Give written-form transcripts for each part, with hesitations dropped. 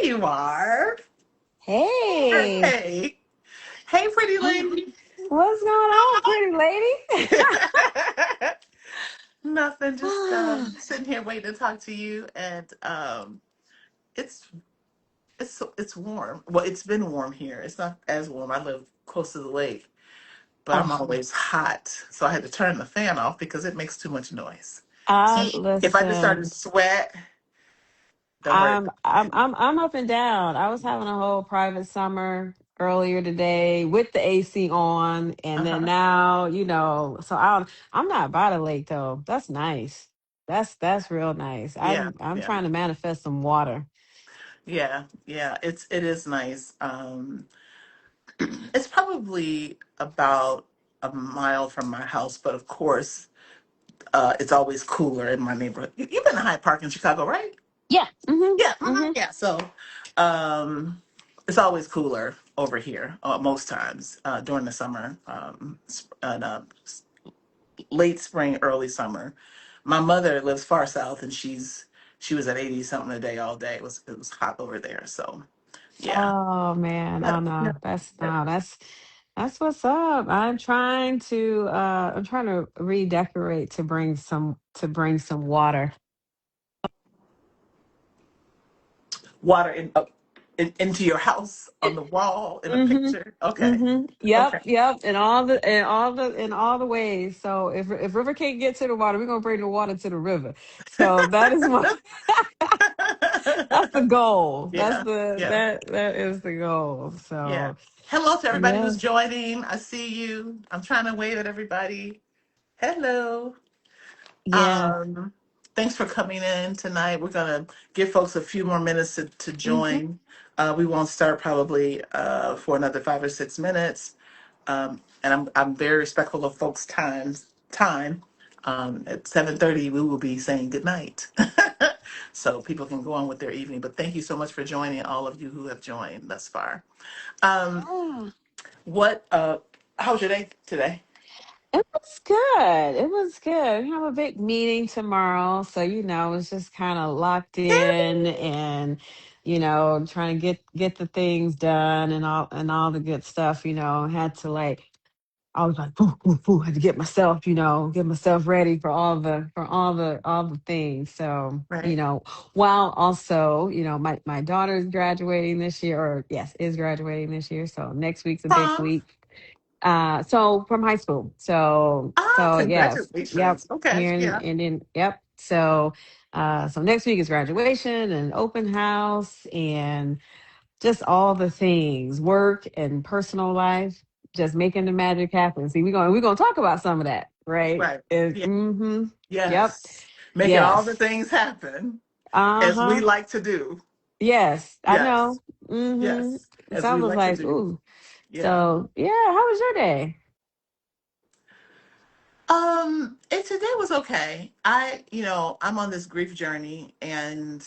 you are. Hey, Hey. Hey, pretty lady. what's going on, pretty lady? Nothing, just sitting here waiting to talk to you. And it's it's warm. Well, it's been warm here. It's not as warm. I live close to the lake, but I'm Oh, always hot. So I had to turn the fan off because it makes too much noise. So if I just started listen, to sweat, don't worry I'm about I'm it. I'm I'm up and down. I was having a whole private summer earlier today with the AC on, and then Uh-huh. now, so I'm not by the lake though. That's nice. That's real nice. Yeah, I'm yeah. trying to manifest some water. Yeah, yeah, it is nice. It's probably about a mile from my house, but of course, it's always cooler in my neighborhood. You've been to Hyde Park in Chicago, right? Yeah. Yeah, Mm-hmm. yeah. So, it's always cooler over here most times during the summer, and late spring, early summer. My mother lives far south, and she was at 80 something a day all day. It was hot over there. So, yeah. Oh man, oh Yep, no, yep, that's yep. no, that's what's up. I'm trying to redecorate to bring some water. Water into your house on the wall in a Mm-hmm. picture. Okay. Mm-hmm. Okay. Yep. In all the ways. So if river can't get to the water, we're gonna bring the water to the river. So that is my that's the goal. That's Yeah. the Yeah. that is the goal. Yeah. So Hello to everybody who's yes. joining. I see you. I'm trying to wave at everybody. Hello. Yeah. Um, Thanks for coming in tonight. We're gonna give folks a few more minutes to Mm-hmm. join. We won't start probably for another 5 or 6 minutes. And I'm very respectful of folks' time. At 7:30, we will be saying good night, so people can go on with their evening. But thank you so much for joining, all of you who have joined thus far. Um, Yeah. what? How was your day today? It was good. It was good. We have a big meeting tomorrow. So, it's just kind of locked in and, trying to get the things done and all the good stuff, had to like I was like, boo, boo, boo, had to get myself ready for all the things. So, Right. while also, my daughter's graduating this year, or yes, is graduating this year. So next week's a big Prom. week. So from high school. So Ah, so yes, yep, congratulations. Okay. here in Yeah. Indian, yep. So next week is graduation and open house and just all the things, work and personal life, just making the magic happen. See, we're gonna talk about some of that, right? Right. Yeah. Mm-hmm. Yep. Yes. Making all the Yes. things happen as we Uh-huh. like to do. Yes, I Yes. know. Mm-hmm. Yes. As So I we was like to like, do. ooh. Yeah. So yeah, how was your day? And today was okay. I'm on this grief journey, and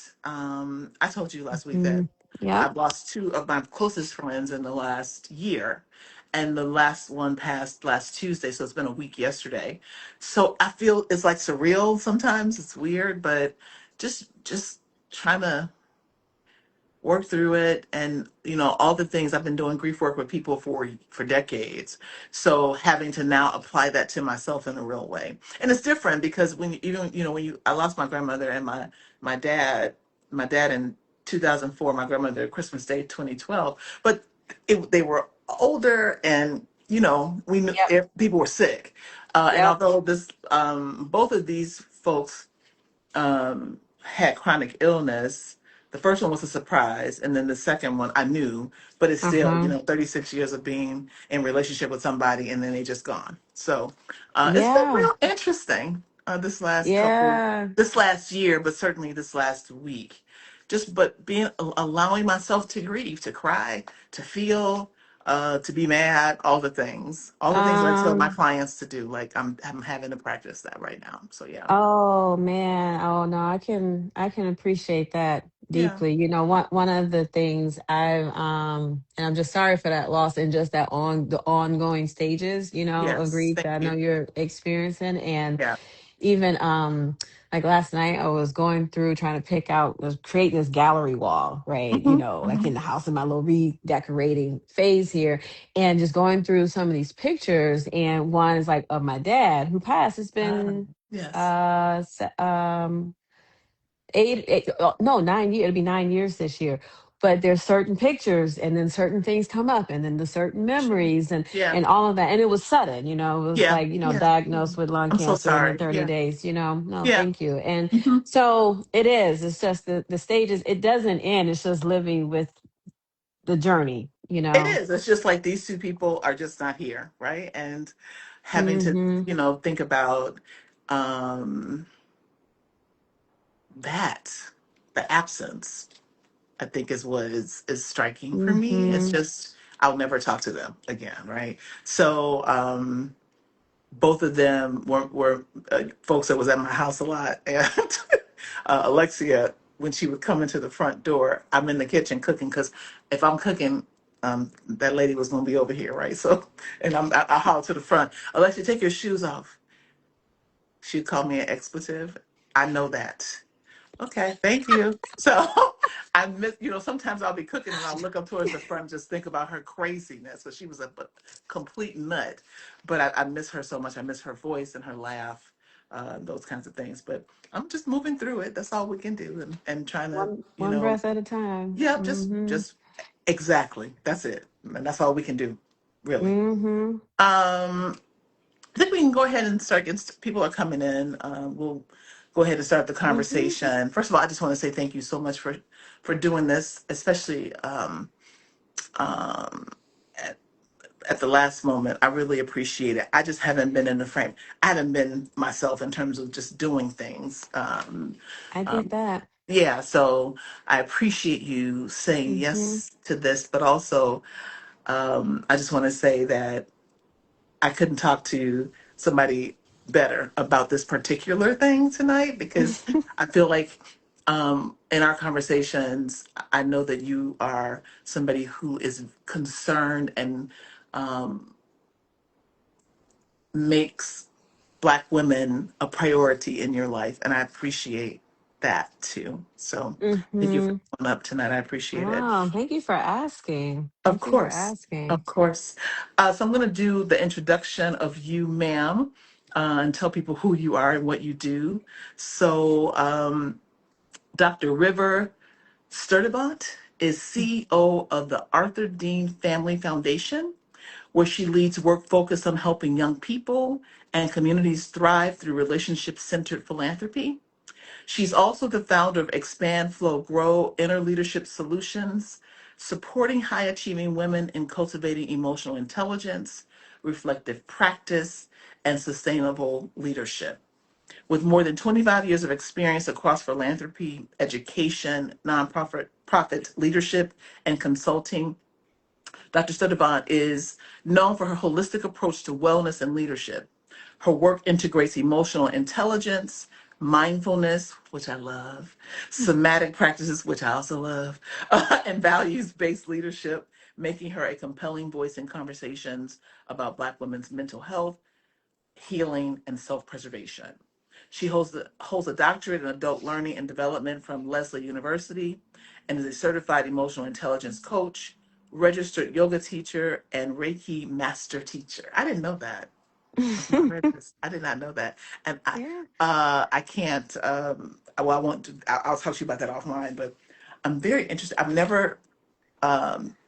I told you last week that Mm, yep. I've lost two of my closest friends in the last year, and the last one passed last Tuesday, so it's been a week yesterday. So I feel it's like surreal sometimes. It's weird, but just trying to work through it, and all the things I've been doing grief work with people for decades, so having to now apply that to myself in a real way. And it's different because when you even when you I lost my grandmother and my dad my dad in 2004, my grandmother Christmas Day 2012, but they were older, and we knew Yep. if people were sick, and Yep. although this both of these folks had chronic illness. The first one was a surprise, and then the second one I knew, but it's still, Uh-huh. 36 years of being in relationship with somebody, and then they just gone. So it's been Yeah. real interesting Yeah. this last year, but certainly this last week. But being allowing myself to grieve, to cry, to feel, to be mad, all the things that I tell my Um, clients to do. Like I'm having to practice that right now. So yeah, oh man. Oh no, I can appreciate that yeah. deeply. One of the things and I'm just sorry for that loss and just the ongoing stages, of Yes, grief thank that I know you. you're experiencing. And Yeah. even like last night I was going through trying to pick out, was creating this gallery wall, right? Hmm. Like Hmm. in the house in my little redecorating phase here, and just going through some of these pictures. And one is like of my dad who passed. It's been Yes. uh se- um no, 9 years. It'll be 9 years this year. But there's certain pictures, and then certain things come up, and then the certain Sure. memories, and Yeah. and all of that. And it was sudden, it was Yeah. like, Yeah. Yeah. diagnosed with lung I'm so cancer, and then sorry. 30 Yeah. days. No, Yeah. thank you. And Hmm. so it is. It's just the stages. It doesn't end. It's just living with the journey. It is. It's just like these two people are just not here, right? And having to, Mm-hmm. think about um, that, the absence, I think is what is striking for me. It's Mm-hmm. just, I'll never talk to them again, right? So, both of them were folks that was at my house a lot. And Alexia, when she would come into the front door, I'm in the kitchen cooking because if I'm cooking, that lady was going to be over here, right? So, and I holler to the front, Alexia, take your shoes off. She'd call me an expletive. I know that. Okay, thank you. So I miss, sometimes I'll be cooking and I'll look up towards the front and just think about her craziness. So she was a complete nut, but I miss her so much. I miss her voice and her laugh, those kinds of things. But I'm just moving through it. That's all we can do, and trying to, One breath at a time. yeah, Mm-hmm. just exactly. That's it, and that's all we can do, really. Mm-hmm. Um, I think we can go ahead and start. People are coming in. We'll go ahead and start the Mm-hmm. conversation. First of all, I just want to say thank you so much for doing this, especially um, at, at the last moment. I really appreciate it. I just haven't been in the frame. I haven't been myself in terms of just doing things. I get Um, that. yeah, so I appreciate you saying Mm-hmm. yes to this, but also I just want to say that I couldn't talk to somebody better about this particular thing tonight because I feel like in our conversations, I know that you are somebody who is concerned and um, makes Black women a priority in your life. And I appreciate that too. So thank you for Mm-hmm. coming up tonight. I appreciate it. Oh, thank you for asking. Of Thank you for course, asking. of course. So I'm going to do the introduction of you, ma'am, and tell people who you are and what you do. So, Dr. River Sturdivant is CEO of the Arthur Dean Family Foundation, where she leads work focused on helping young people and communities thrive through relationship centered philanthropy. She's also the founder of Expand, Flow, Grow Inner Leadership Solutions, supporting high achieving women in cultivating emotional intelligence, reflective practice, and sustainable leadership. With more than 25 years of experience across philanthropy, education, nonprofit profit leadership, and consulting, Dr. Sturdivant is known for her holistic approach to wellness and leadership. Her work integrates emotional intelligence, mindfulness, which I love, somatic practices, which I also love, and values based leadership, making her a compelling voice in conversations about Black women's mental health, healing, and self preservation. She holds a doctorate in adult learning and development from Lesley University and is a certified emotional intelligence coach, registered yoga teacher, and Reiki master teacher. I didn't know that. When I read this, I did not know that. And Yeah. I can't, well, I won't, I'll talk to you about that offline, but I'm very interested. I've never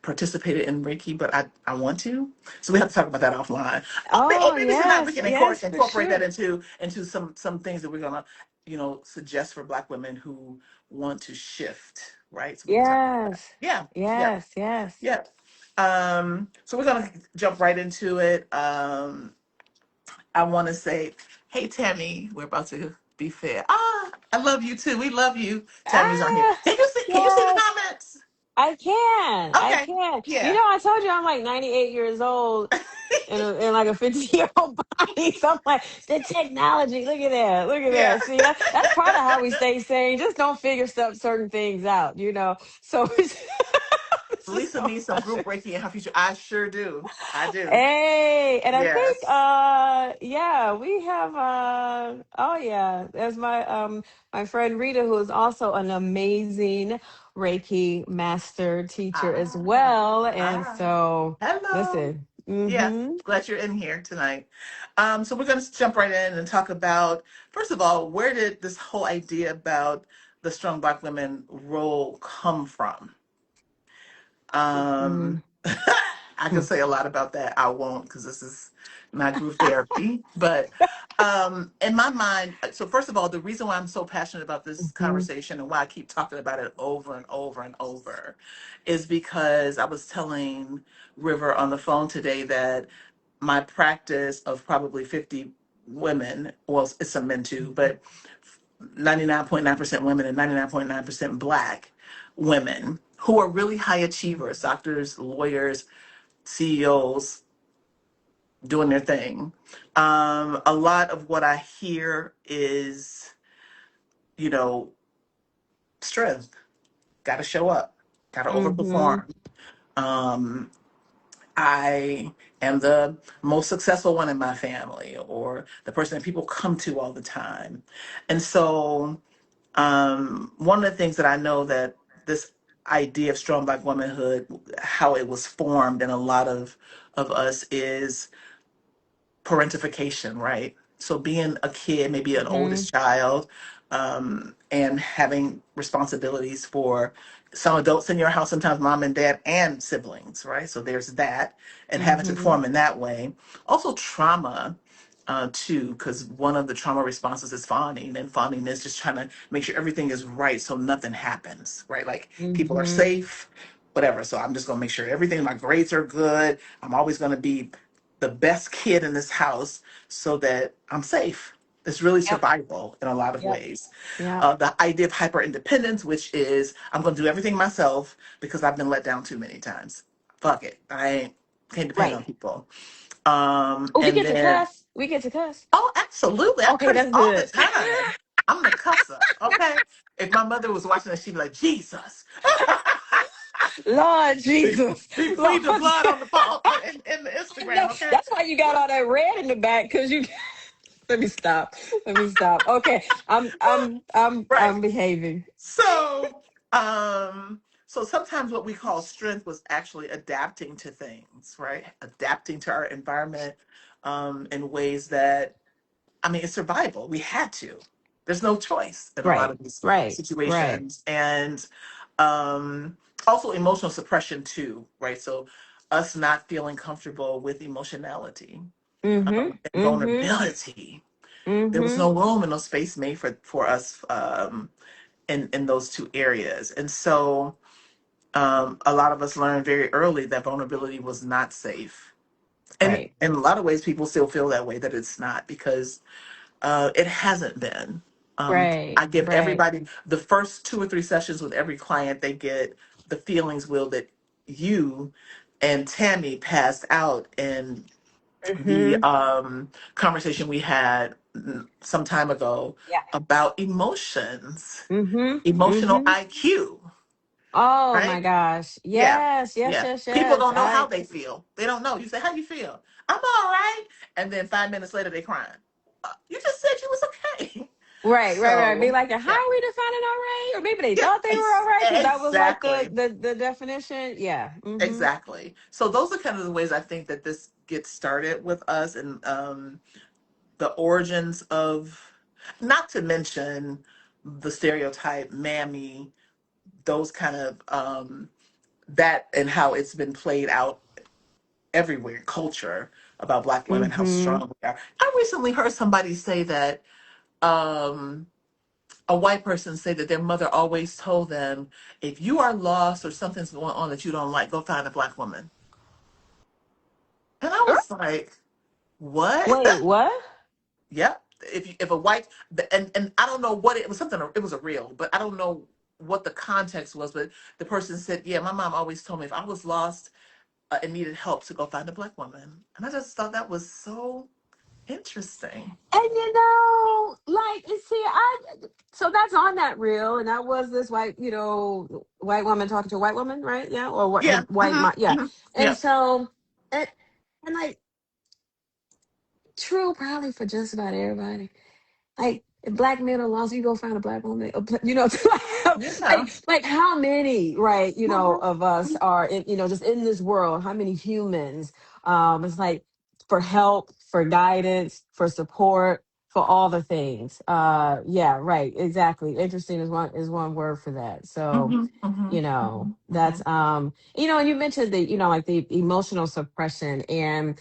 participated in Reiki, but I want to. So we have to talk about that offline. Or Oh, maybe tonight we yes, can yes, for incorporate that sure. into some things that we're gonna, suggest for Black women who want to shift, right? So we can talk about that. Yes, Yeah, yeah, yes, yes. yeah. So we're gonna jump right into it. I want to say, hey Tammy, we're about to be fair. I love you too. We love you. Tammy's on here. Ah, Can you see the yes. comments? I can. I Okay. can. Yeah. I told you I'm like 98 years old in like a 50-year-old body. So I'm like, the technology. Look at that. Look at Yeah. that. See, that's part of how we stay sane. Just don't figure certain things out. So Lisa so needs some much. group Reiki in her future. I sure do. I do. Hey, and I think Yes. yeah, we have oh yeah, there's my friend Rita, who is also an amazing Reiki master teacher as Ah, well. And ah. so Hello. listen, Yeah, mm-hmm, glad you're in here tonight. So we're going to jump right in and talk about, first of all, where did this whole idea about the strong Black women role come from? mm-hmm, I can say a lot about that. I won't because this is not group therapy. But in my mind, so first of all, the reason why I'm so passionate about this mm-hmm, conversation and why I keep talking about it over and over and over is because I was telling River on the phone today that my practice of probably 50 women, well, it's some men too, but 99.9% women and 99.9% Black women who are really high achievers, doctors, lawyers, CEOs, doing their thing. A lot of what I hear is, you know, strength, got to show up, got to mm-hmm, overperform. Um, I am the most successful one in my family, or the person that people come to all the time. And so, one of the things that I know that this idea of strong Black womanhood, how it was formed in a lot of us is parentification, right? So being a kid, maybe an mm-hmm, oldest child, and having responsibilities for some adults in your house, sometimes mom and dad and siblings, right? So there's that, and having to mm-hmm, perform in that way. Also trauma, too, because one of the trauma responses is fawning, and fawning is just trying to make sure everything is right so nothing happens, right? Like people are mm-hmm. safe, whatever. So I'm just gonna make sure everything, my grades are good. I'm always gonna be the best kid in this house so that I'm safe. It's really Yep, survival in a lot of yep, ways. yep. The idea of hyper independence, which is I'm going to do everything myself because I've been let down too many times. Fuck it. I ain't, can't depend Right. on people. Oh, we And get to then, cuss. We get to cuss. oh, absolutely. I Okay, curse that's all the good. time. I'm the cusser. Okay. If my mother was watching this, she'd be like, Jesus. Lord be, Jesus. be Lord. plead the blood on the phone in the I know. Instagram. Okay. That's why you got all that red in the back, because you let me stop. Let me stop. Okay. Right. I'm behaving. So, so sometimes what we call strength was actually adapting to things, right? Adapting to our environment, in ways that, I mean, it's survival. We had to. There's no choice in a lot Right. of these Right. Right. situations, and um, also emotional suppression too, right? So, us not feeling comfortable with emotionality, Mm-hmm. and Mm-hmm. vulnerability. There was Mm-hmm. no room and no space made for us, in those two areas. And so, a lot of us learned very early that vulnerability was not safe. And Right. in a lot of ways, people still feel that way, that it's not, because it hasn't been. Right. I give Right. everybody the first 2 or 3 sessions with every client, they get the feelings wheel that you and Tammy passed out in the Mm-hmm. conversation we had, some time ago, Yeah. about emotions, Mm-hmm. emotional Mm-hmm. IQ, Oh my right? gosh. Yeah, Yes, yes, yeah. yes, People yes. don't know how I they feel. They don't know. You say, "How you feel?" "I'm all right," and then 5 minutes later, they crying. You just said you was okay. right, right, right. Be So, like, how yeah, are we defining all right? Or maybe they yeah, thought they were all right because that was like exactly, the definition. Yeah. Mm-hmm. exactly. So those are kind of the ways I think that this gets started with us, and the origins of, not to mention the stereotype, mammy, those kind of, that, and how it's been played out everywhere, culture, about Black women, how Mm-hmm. strong we are. I recently heard somebody say that, um, a white person say that their mother always told them, if you are lost or something's going on that you don't like, go find a Black woman. And I was like, what? Wait, what? Yep. If a white, and I don't know what it was, something, it was a real, but I don't know what the context was. But the person said, yeah, my mom always told me if I was lost, and needed help, to go find a Black woman. And I just thought that was so Interesting. And like, and see, so that's on that reel, and that was this white, white woman talking to a white woman, right? Yeah, or what the Yeah. white, yeah. And Yeah. so, and, and like, true, probably for just about everybody. Like, if black men are lost, you go find a black woman, Yeah. like how many, right? Hmm. Of us are in, just in this world. How many humans? It's like for help, for guidance, for support, for all the things. Yeah, right, exactly. Interesting is one word for that. So, Hmm. Hmm. that's Hmm. and you mentioned the, like the emotional suppression, and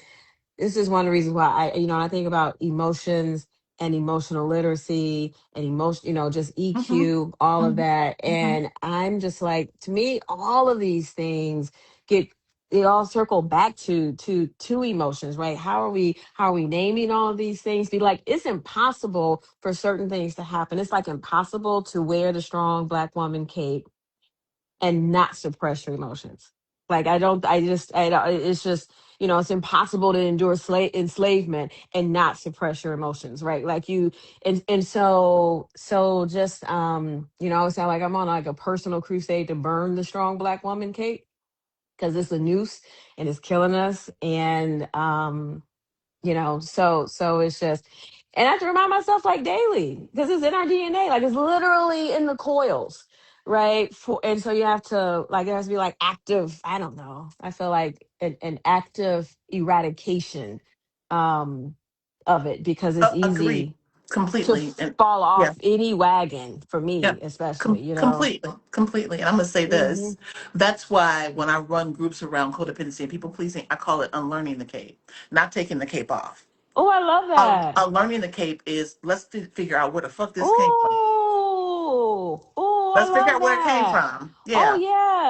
this is one of the reasons why I think about emotions and emotional literacy and emotion, just Hmm. EQ, all of Hmm. that. Hmm. And I'm just like, to me, all of these things get, they all circle back to emotions, right? How are we naming all of these things? Be like, it's impossible for certain things to happen. It's like impossible to wear the strong black woman cape and not suppress your emotions. Like, it's just, it's impossible to endure enslavement and not suppress your emotions, right? Like you, and so just, I would sound like I'm on like a personal crusade to burn the strong black woman cape, because it's a noose and it's killing us. And, so it's just, and I have to remind myself like daily, because it's in our DNA, like it's literally in the coils, right? And so you have to, like, it has to be like active, I don't know, I feel like an active eradication um of it, because it's Agreed. easy to Completely. And fall yeah. off any wagon, for Yeah, me especially, completely, completely. And I'm gonna say hmm. this. That's why when I run groups around codependency and people pleasing, I call it unlearning the cape, not taking the cape off. Oh, I love that. Unlearning the cape is let's figure out where the fuck this came from. Oh, I Let's figure love out where it came that. from. Oh, Yeah.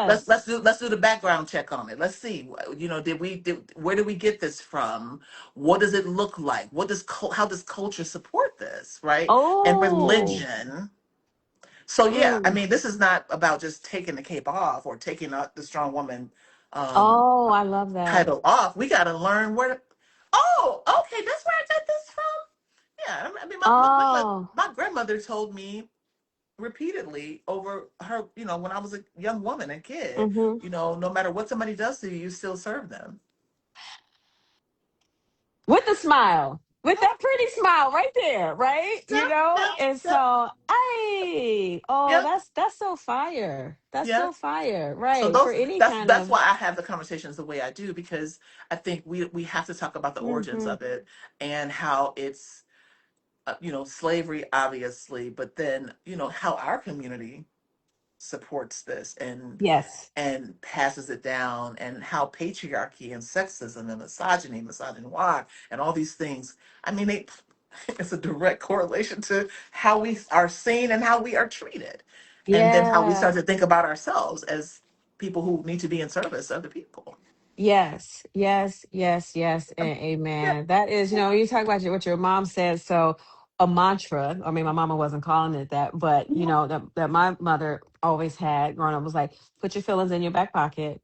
Let's yes. do the background check on it. Let's see. Where did we get this from? What does it look like? How does culture support this, right? And Oh, religion. So yeah, I mm. mean, this is not about just taking the cape off or taking the strong woman um, Oh, I love that. title off. We got to learn where. Oh, okay, that's where I got this from. Yeah, I mean, Oh, my grandmother told me repeatedly over her, when I was a young woman and kid, hmm. no matter what somebody does to you, you still serve them. With a smile, with Yeah, that pretty smile right there, right? yeah, yeah, And yeah, so, oh, yeah, that's so fire. That's yeah. so fire, So right? For those any that's kind that's of, why I have the conversations the way I do, because I think we have to talk about the origins hmm. of it and how it's slavery obviously, but then how our community supports this Yes, and passes it down, and how patriarchy and sexism and misogynoir, and all these things. I mean, it's a direct correlation to how we are seen and how we are treated, and then how we yeah. start to think about ourselves as people who need to be in service of the people. Yes, yes, yes, yes, and Yeah. amen. That is, you talk about what your mom said. So, a mantra. I mean, my mama wasn't calling it that, but that my mother always had growing up was like, put your feelings in your back pocket,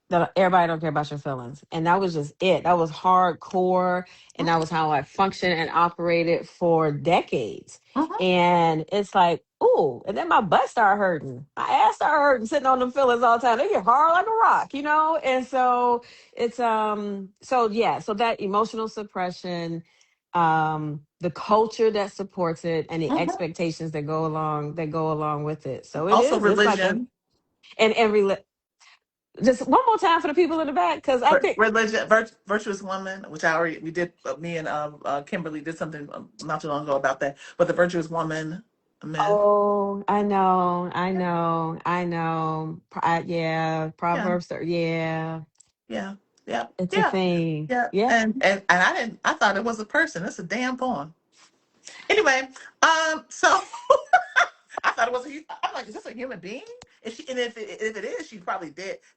that everybody don't care about your feelings. And that was just it. That was hardcore. And that was how I functioned and operated for decades. Mhm. And it's like, ooh, and then my butt started hurting. My ass started hurting, sitting on them feelings all the time. They get hard like a rock. And so it's so yeah, so that emotional suppression, the culture that supports it, and the Mhm. expectations that go along with it. So Also it's like religion. and just one more time for the people in the back, because I think. Religion, virtuous woman, which I already we did. Me and Kimberly did something not too long ago about that. But the virtuous woman myth, Oh, I know, I know, I know. Yeah, yeah, Proverbs. Yeah, yeah, yeah, it's a yeah, thing. yeah. Yeah. And I didn't. I thought it was a person. It's a damn poem. Anyway, so I thought it was. I'm like, is this a human being? Is she? And if it is, she probably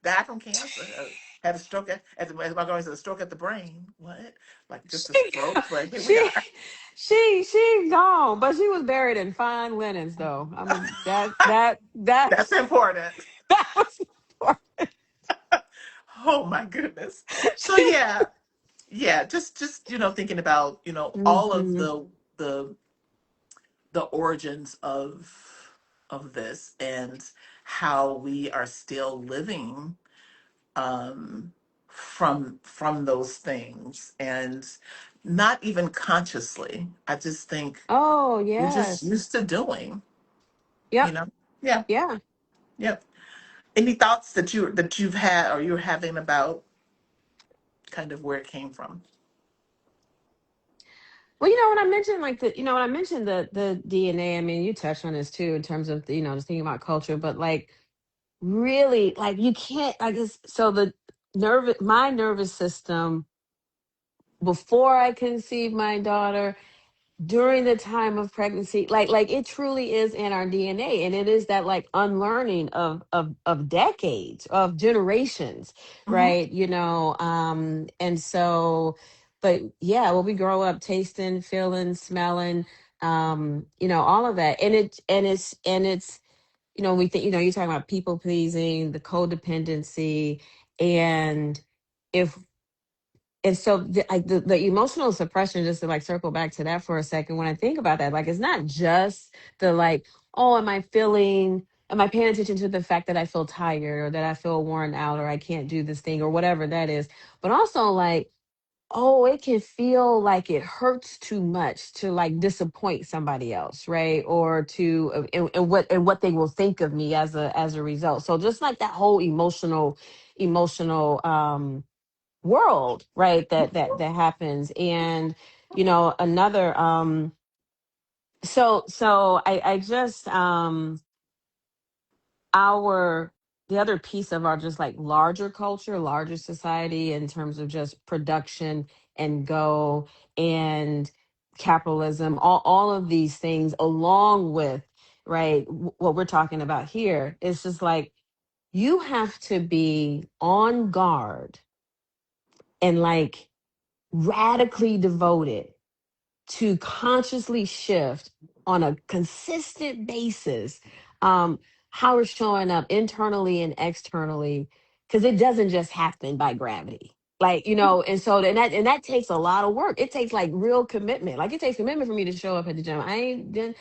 died from cancer. Had a stroke as my going to a stroke at the brain. What? Like just a She, stroke? But here we she, are. she gone, but she was buried in fine linens, though. I mean, That's important. that was important. Oh my goodnso She, yeah, yeah, just thinking about all of Hmm. the the origins of this and how we are still living from those things and not even consciously. I just think Oh, we're just yes. used to doing, you Yep. know? Yeah, Yeah. yeah. Any thoughts that you've had or you're having about kind of where it came from? Well, when I mentioned like when I mentioned the DNA, I mean, you touched on this too in terms of just thinking about culture, but like really, like you can't, I guess, so my nervous system before I conceived my daughter, during the time of pregnancy, like it truly is in our DNA, and it is that like unlearning of decades, of generations, Hmm. right? And so, but yeah, well, we grow up tasting, feeling, smelling, all of that, and it's we think, you're talking about people pleasing, the codependency, and if and so the emotional suppression, just to like circle back to that for a second, when I think about that, like it's not just the like, oh, am I paying attention to the fact that I feel tired or that I feel worn out or I can't do this thing or whatever that is, but also like, oh, it can feel like it hurts too much to like disappoint somebody else, right? Or to and what they will think of me as a result. So just like that whole emotional world, right? That happens. And another so I just our the other piece of our just like larger culture, larger society in terms of just production and go and capitalism, all of these things, along with, right, what we're talking about here, is just like you have to be on guard and like radically devoted to consciously shift on a consistent basis, um, how we're showing up internally and externally, because it doesn't just happen by gravity. Like, and so and that takes a lot of work. It takes like real commitment. Like it takes commitment for me to show up at the gym. I ain't been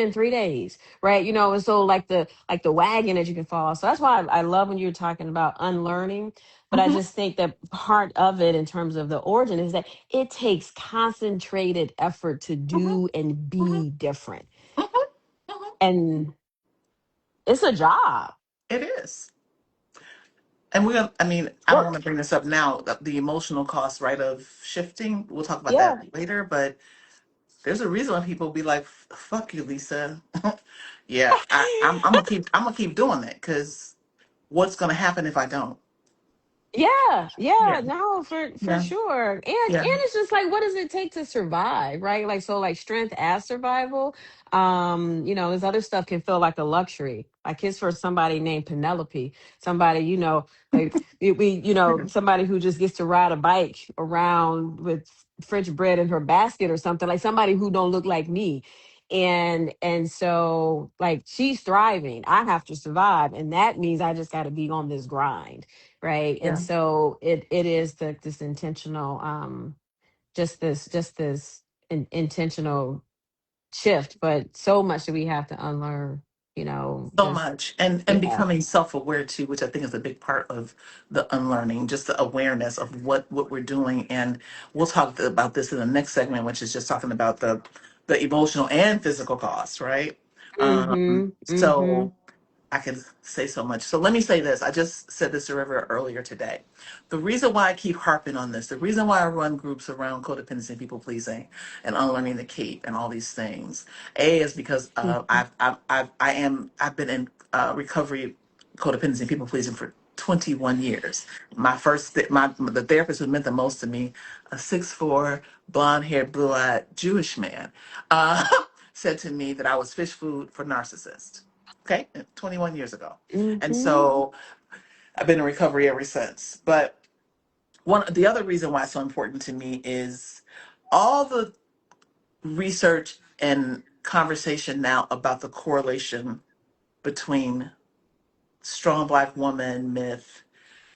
in 3 days, right? And so like the wagon that you can fall off. So that's why I love when you're talking about unlearning. But I Hmm. just think that part of it in terms of the origin is that it takes concentrated effort to Hmm. do and Hmm. be different. Hmm. Hmm. And it's a job. It is. And I mean, I don't want Work. to bring this up now, the emotional cost, right, of shifting. We'll talk about Yeah. that later, but there's a reason why people be like, fuck you, Lisa. Yeah, I'm gonna keep doing it because what's gonna happen if I don't? Yeah, Yeah, yeah, no, for yeah, sure. And yeah. it's just like, what does it take to survive, right? Like, so like strength as survival. This other stuff can feel like a luxury. Like it's for somebody named Penelope, somebody, like somebody who just gets to ride a bike around with French bread in her basket or something, like somebody who don't look like me. And so like she's thriving. I have to survive. And that means I just gotta be on this grind, right? And Yeah. so it is this intentional just this intentional shift, but so much that we have to unlearn, So just much, and yeah. becoming self-aware too, which I think is a big part of the unlearning, just the awareness of what we're doing. And we'll talk about this in the next segment, which is just talking about the emotional and physical costs, right? Mm-hmm. Mm-hmm. So I can say so much. So let me say this. I just said this to River earlier today. The reason why I keep harping on this, the reason why I run groups around codependency and people pleasing and unlearning the cape and all these things, is because I've been in recovery codependency and people pleasing for 21 years. The therapist who meant the most to me, a 6'4", blonde haired, blue eyed Jewish man, uh, said to me that I was fish food for narcissists. Okay, 21 years ago. And Mm-hmm. so I've been in recovery ever since. But the other reason why it's so important to me is all the research and conversation now about the correlation between strong black woman myth,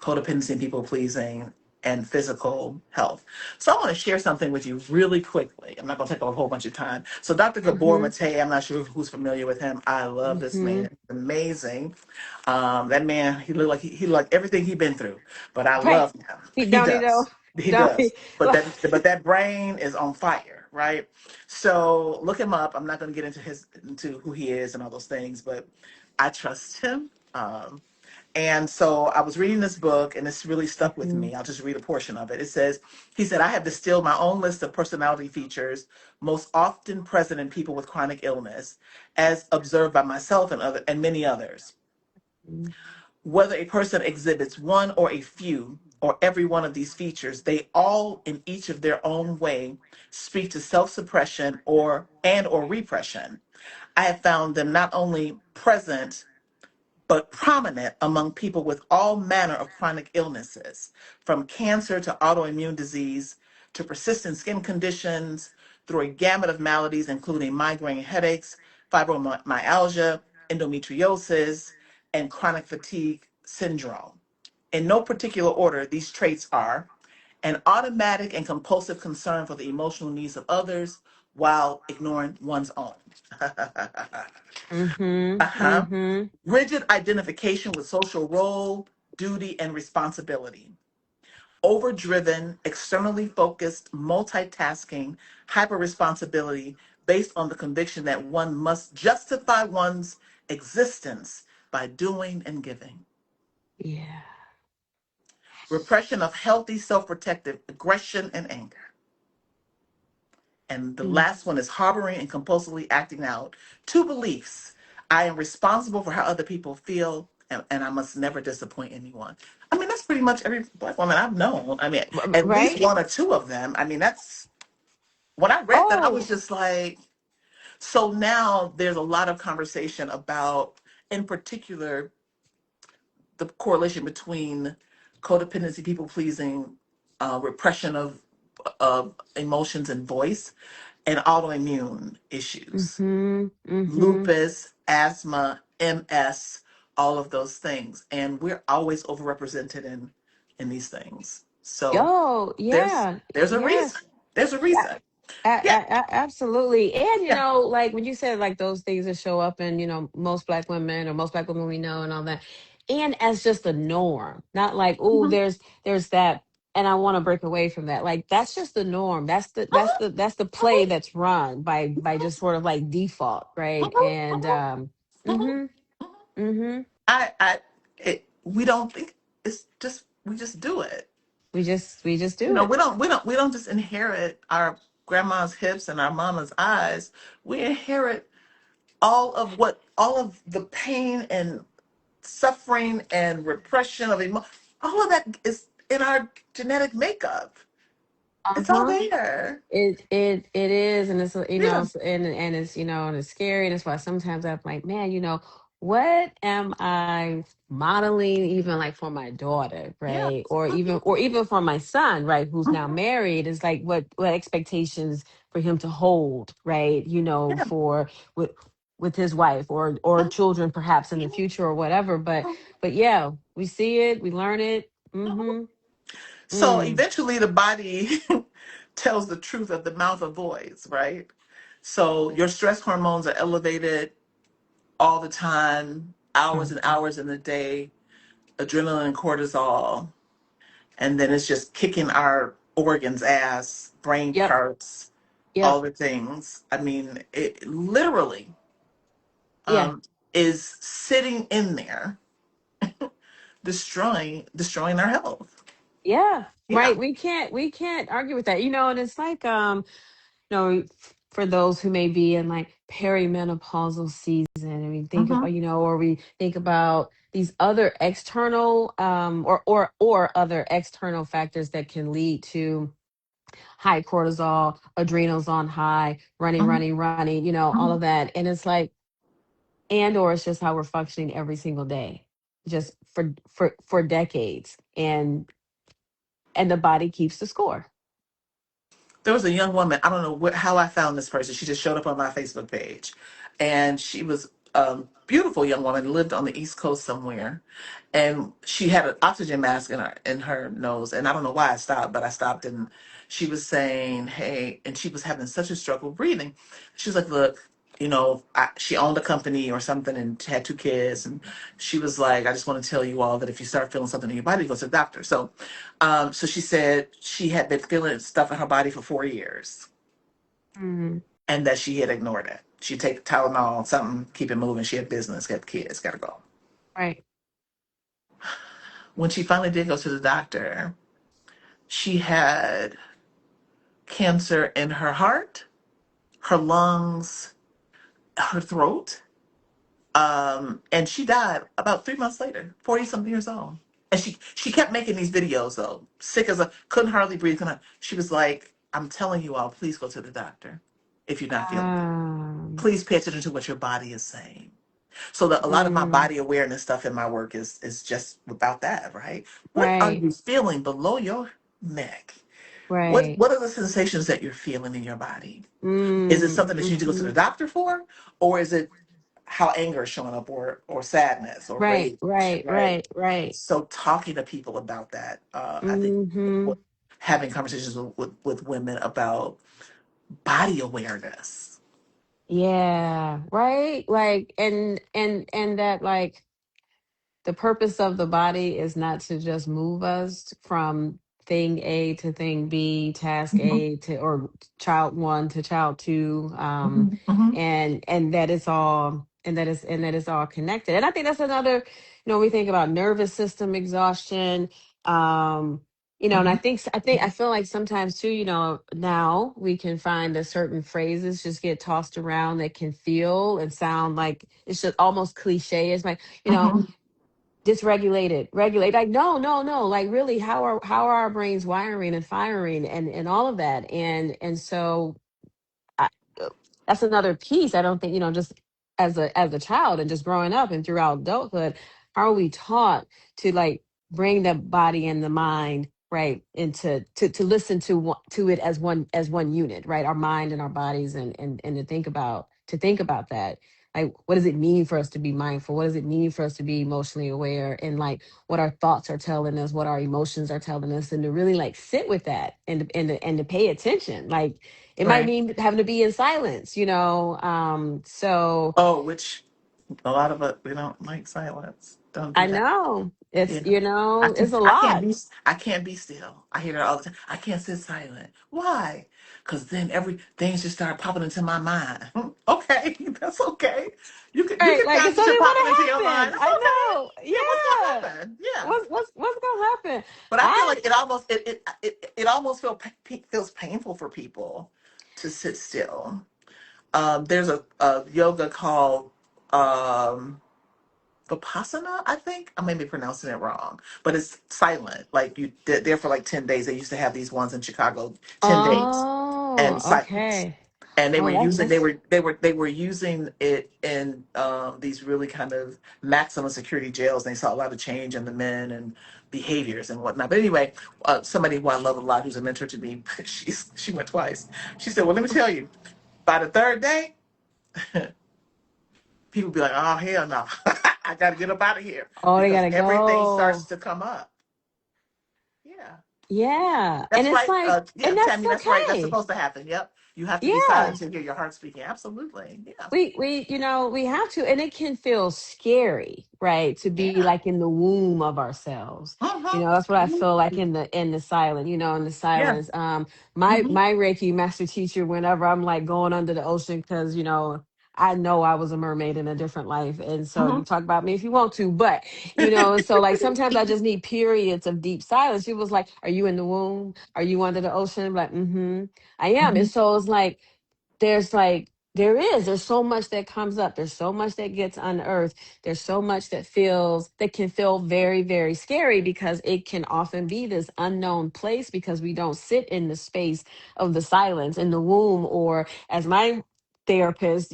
codependency and people pleasing. and physical health. So I want to share something with you really quickly. I'm not going to take a whole bunch of time. So Dr. Gabor Mm-hmm. Mate, I'm not sure who's familiar with him. I love this Mm-hmm. man. Amazing. That man, he looked like he looked like everything he'd been through, but I Right. love him. He He don't he know. does. He Don't he? does. But that brain is on fire, right? So look him up. I'm not going to get into who he is and all those things, but I trust him. And so I was reading this book, and this really stuck with Mm-hmm. me. I'll just read a portion of it. It says, he said, I have distilled my own list of personality features most often present in people with chronic illness, as observed by myself and many others. Whether a person exhibits one or a few or every one of these features, they all, in each of their own way, speak to self-suppression or repression. I have found them not only present but prominent among people with all manner of chronic illnesses, from cancer to autoimmune disease to persistent skin conditions, through a gamut of maladies, including migraine headaches, fibromyalgia, endometriosis, and chronic fatigue syndrome. In no particular order, these traits are an automatic and compulsive concern for the emotional needs of others while ignoring one's own. Mm-hmm. Uh-huh. Mm-hmm. Rigid identification with social role, duty, and responsibility. Overdriven, externally focused, multitasking, hyper responsibility based on the conviction that one must justify one's existence by doing and giving. Yeah. Repression of healthy self protective aggression and anger. And the Mm. last one is harboring and compulsively acting out two beliefs. I am responsible for how other people feel, and I must never disappoint anyone. I mean, that's pretty much every Black woman I've known. I mean, at least Right? one or two of them. I mean, that's when I read that, I was Oh. just like, so now there's a lot of conversation about, in particular, the correlation between codependency, people pleasing, repression of emotions and voice, and autoimmune issues, Mm-hmm. Mm-hmm. lupus, asthma, MS, all of those things. And we're always overrepresented in these things. So Oh, there's yeah. there's a Yeah. reason. There's a reason. Yeah. Absolutely. And, Yeah. like when you said like those things that show up in, most black women or most black women we know and all that. And as just a norm, not like, oh, Mhm. there's that. And I want to break away from that. Like that's just the norm. Mhm. That's the play Mhm. that's run by just sort of like default, right? Mhm. And Mhm. Mhm. mm-hmm, Mhm. mm-hmm. We don't think we just do it. We just do it. We don't just inherit our grandma's hips and our mama's eyes. We inherit all of the pain and suffering and repression of emotion. All of that is in our genetic makeup. It's all Uh-huh. there. It is, and it's Yeah. and it's and it's scary, and that's why sometimes I'm like, man, what am I modeling even like for my daughter, Yeah. right? Or Mhm. even for my son, right, who's now Mhm. married, is like what expectations for him to hold, right? Yeah. For with his wife or Mhm. children perhaps in the future or whatever. But yeah, we see it, we learn it. Mhm. Mm-hmm. So Mm. eventually the body tells the truth of the mouth avoids, right? So your stress hormones are elevated all the time, hours and hours in the day, adrenaline and cortisol, and then it's just kicking our organs ass, brain Yep. parts, Yep. all the things. I mean, it literally Yeah. is sitting in there, destroying our health. Yeah, Yeah. right. We can't argue with that. And it's like for those who may be in like perimenopausal season, and we think Hmm. about, or we think about these other external or other external factors that can lead to high cortisol, adrenals on high, running, Hmm. running, running, all Hmm. of that. And it's like, and or it's just how we're functioning every single day, just for decades. And the body keeps the score. There was a young woman. I don't know how I found this person. She just showed up on my Facebook page, and she was beautiful young woman, lived on the East Coast somewhere, and she had an oxygen mask in her nose. And I don't know why I stopped, but I stopped, and she was saying, "Hey," and she was having such a struggle breathing. She was like, "Look." She owned a company or something and had two kids. And she was like, I just want to tell you all that if you start feeling something in your body, go to the doctor. So she said she had been feeling stuff in her body for 4 years Mm, and that she had ignored it. She'd take Tylenol, something, keep it moving. She had business, got kids, got to go. right. When she finally did go to the doctor, she had cancer in her heart, her lungs, her throat. And she died about 3 months later, 40 something years old. And she kept making these videos though, sick as a couldn't hardly breathe. She was like, I'm telling you all, please go to the doctor if you're not feeling it. Um, Please pay attention to what your body is saying. So a lot of my mm, body awareness stuff in my work is just about that, right? What are right, you feeling below your neck? What right. what are the sensations that you're feeling in your body? Is it Mm, something that you need to go to the mhm. doctor for? Or is it how anger is showing up or sadness or Right, rage, right, right? right, right. So talking to people about that, I think Hmm. having conversations with women about body awareness. Yeah, right. Like, and that, like, the purpose of the body is not to just move us from thing A to thing B, task Mhm, A to, or child one to child two, mhm, mhm, and that it's all, and that it's all connected. And I think that's another, we think about nervous system exhaustion, and mhm, I feel like sometimes too, now we can find that certain phrases just get tossed around that can feel and sound like it's just almost cliche. It's like, mhm. dysregulated, regulate. Like, no, no, no. Like, really, how are our brains wiring and firing and all of that? And so I, that's another piece. I don't think, just as a child and just growing up and throughout adulthood, how are we taught to, like, bring the body and the mind right into to listen to it as one unit, right? Our mind and our bodies, and to think about that. Like, what does it mean for us to be mindful? What does it mean for us to be emotionally aware? And, like, what our thoughts are telling us, what our emotions are telling us, and to really, like, sit with that, and to pay attention. Like, it might Right. mean having to be in silence. So Oh, which a lot of us we don't like silence. Don't do I that. know it's, You know, it's a I can't lot. I can't be still. I hear that all the time. I can't sit silent. Why? Because then every things just start popping into my mind. Okay, that's okay. You Right, can like, find it's some shit only popping into gonna your mind. happen. It's I okay. know. Yeah, what's gonna Yeah. happen? Yeah. What's gonna happen? But I feel I like it almost feels painful for people to sit still. There's a yoga called um Vipassana, I think. I may be pronouncing it wrong, but it's silent. Like they're there for like 10 days. They used to have these ones in Chicago, 10 days Oh, and silence. okay. And they were Oh, using that's they were using it in these really kind of maximum security jails. And they saw a lot of change in the men and behaviors and whatnot. But anyway, somebody who I love a lot, who's a mentor to me, she went twice. She said, "Well, let me tell you, by the third day, people be like, oh hell no, I got to get up out of here oh, they because gotta everything starts go. to come up." Yeah, Yeah. And that's it's right. like, Yeah, and that's Tammy, that's right. That's okay. supposed to happen. Yep, you have to be silent Yeah. to hear your heart speaking. Absolutely. Yeah. We have to, and it can feel scary, right, to be, Yeah. like, in the womb of ourselves. Uh-huh. That's what I feel like Mhm. in the silent, in the Yeah. silence. My Hmm. my Reiki master teacher, whenever I'm, like, going under the ocean, because I know I was a mermaid in a different life, and so Hmm. you talk about me if you want to, but and so, like, sometimes I just need periods of deep silence. She was like, "Are you in the womb? Are you under the ocean?" I'm like, "Mm-hmm, I am." And Hmm. so it's like, there's so much that comes up, there's so much that gets unearthed, there's so much that can feel very, very scary, because it can often be this unknown place, because we don't sit in the space of the silence in the womb, or, as my therapist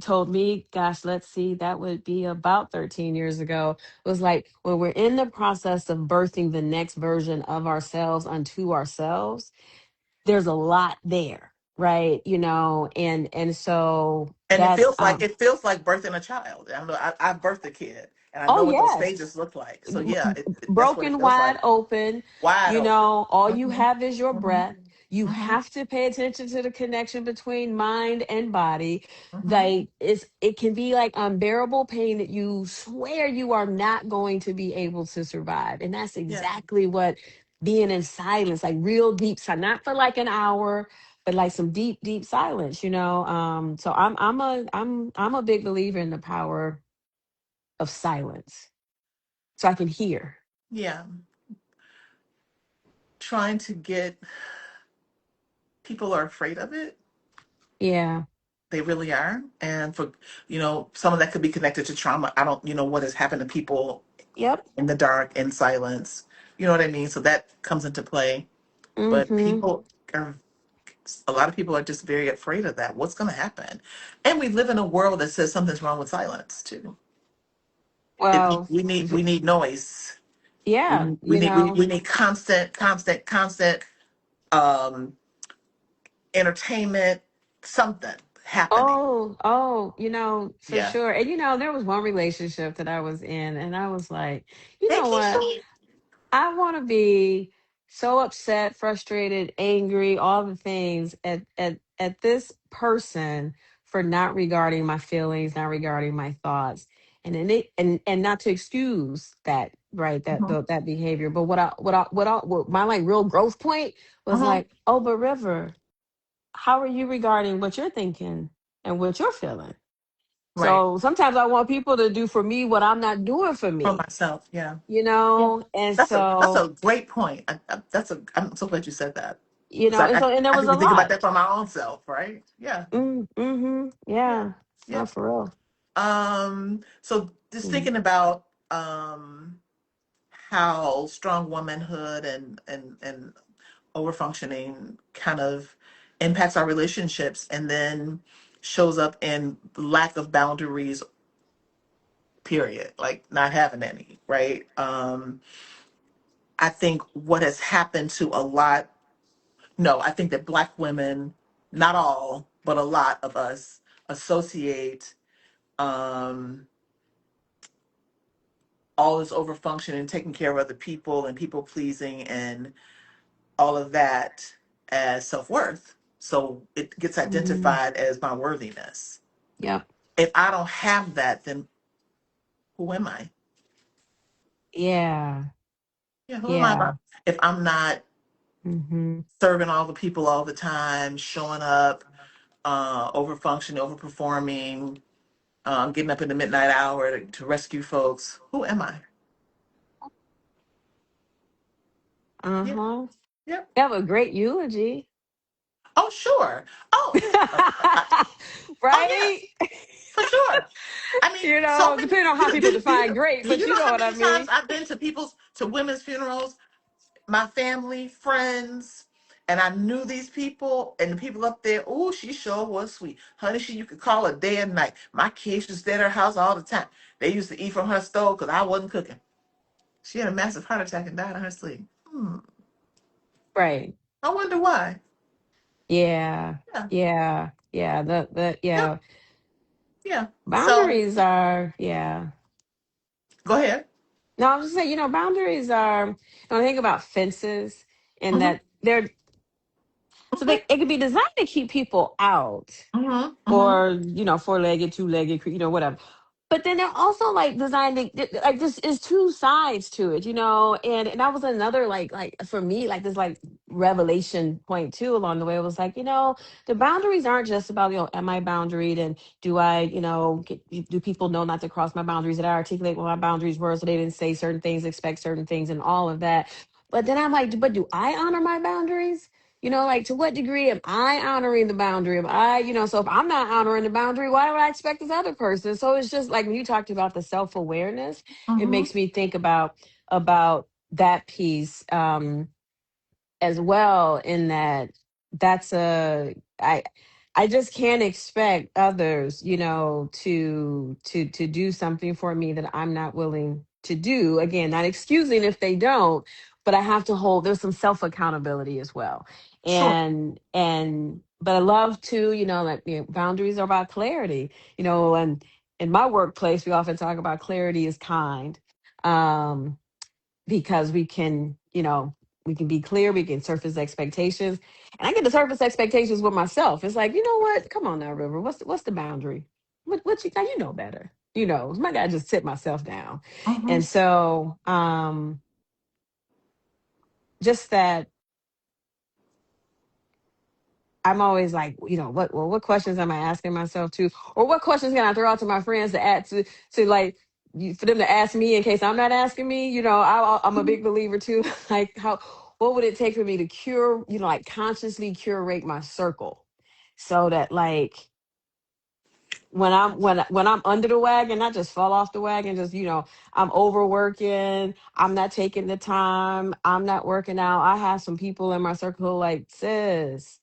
told me, gosh, let's see, that would be about 13 years ago, was like, when we're in the process of birthing the next version of ourselves unto ourselves, there's a lot there. right? And so And that's it feels like birthing a child. I know I birthed a kid, and I oh know what those yes, stages look like. So yeah, that's what it broken feels wide like. open. Wide open. All you Hmm. have is your Hmm. breath. You Hmm. have to pay attention to the connection between mind and body. Hmm. Like it can be like unbearable pain that you swear you are not going to be able to survive. And that's Yeah. exactly what being in silence, like real deep silence, not for like an hour, but like some deep, deep silence. So I'm a big believer in the power of silence so I can hear. Yeah. Trying to get people are afraid of it. Yeah. They really are. And for, some of that could be connected to trauma. I don't, what has happened to people Yep. in the dark, in silence. You know what I mean? So that comes into play. But Mm-hmm. a lot of people are just very afraid of that. What's going to happen? And we live in a world that says something's wrong with silence too. Well, We need noise. yeah, We need constant um, entertainment, something happening. for Yeah. sure. And there was one relationship that I was in, and I was like, you Hey, know what? Keisha. I want to be so upset, frustrated, angry, all the things at this person for not regarding my feelings, not regarding my thoughts, and not to excuse that, right, Mhm. that behavior. But what my like real growth point was Mhm. like, oh, but River, how are you regarding what you're thinking and what you're feeling? Right. So sometimes I want people to do for me what I'm not doing for For me, myself. Yeah. Yeah. and That's so a great point. I'm so glad you said that. and so and there I was didn't a even think about lot. that for my own self, right? Yeah. Yeah. Yeah, Yeah. not for real. So just Mhm. thinking about how strong womanhood and overfunctioning kind of impacts our relationships and then shows up in lack of boundaries, period, like not having any, right? I think what has happened to a lot, no, I think that Black women, not all, but a lot of us associate um, all this overfunctioning, taking care of other people and people pleasing and all of that as self worth. So it gets Mm, identified as my worthiness. yep. If I don't have that, then who am I? Yeah. Yeah, who am I Yeah. about? If I'm not Hmm. serving all the people all the time, showing up, over functioning, overperforming, getting up in the midnight hour to rescue folks, who am I? Yeah, Uh-huh. yeah. That was a great eulogy. Oh, sure. Oh, uh, oh yeah, Right? for sure. I mean, so many. Depending on how people define great, Do but you you know know how what I many times mean. I've been to women's funerals, my family, friends, and I knew these people and the people up there. Oh, she sure was sweet, honey. You could call her day and night. My kids used to stay at her house all the time. They used to eat from her stove because I wasn't cooking. She had a massive heart attack and died in her sleep. Right. I wonder why. Yeah. Yeah, Yeah. Yeah. yep, Yeah. yeah. So Boundaries are, yeah. go ahead. No, I'm just saying, boundaries are, when I think about fences and Mm-hmm, that they're, so mm-hmm, it could be designed to keep people out, mm-hmm, mm-hmm. or four-legged, two-legged, whatever. But then they're also like designed to, like, this is two sides to it, and that was another like for me, like, this like revelation point too along the way. It was like, the boundaries aren't just about, am I boundaried, and do I, do people know not to cross my boundaries, that I articulate what my boundaries were so they didn't say certain things, expect certain things, and all of that. But then I'm like, but do I honor my boundaries? Like, to what degree am I honoring the boundary? Am I, so if I'm not honoring the boundary, why would I expect this other person? So it's just like when you talked about the self-awareness, it Mm-hmm. makes me think about that piece, as well, in that that's a I just can't expect others, to do something for me that I'm not willing to do. Again, not excusing if they don't, but I have to hold, there's some self accountability as well. Sure. And but I love to, like, boundaries are about clarity, and in my workplace, we often talk about clarity is kind. Um, because we can be clear, we can surface expectations. And I get to surface expectations with myself. It's like, you know what? Come on now, River. What's the boundary? What you now you know better. I gotta just sit myself down. Hmm. And so just that I'm always like, what questions am I asking myself to, or what questions can I throw out to my friends to add to like for them to ask me in case I'm not asking me. I'm a big believer too. Like, what would it take for me to like consciously curate my circle, so that like when I'm under the wagon, I just fall off the wagon. Just I'm overworking. I'm not taking the time. I'm not working out. I have some people in my circle like, sis,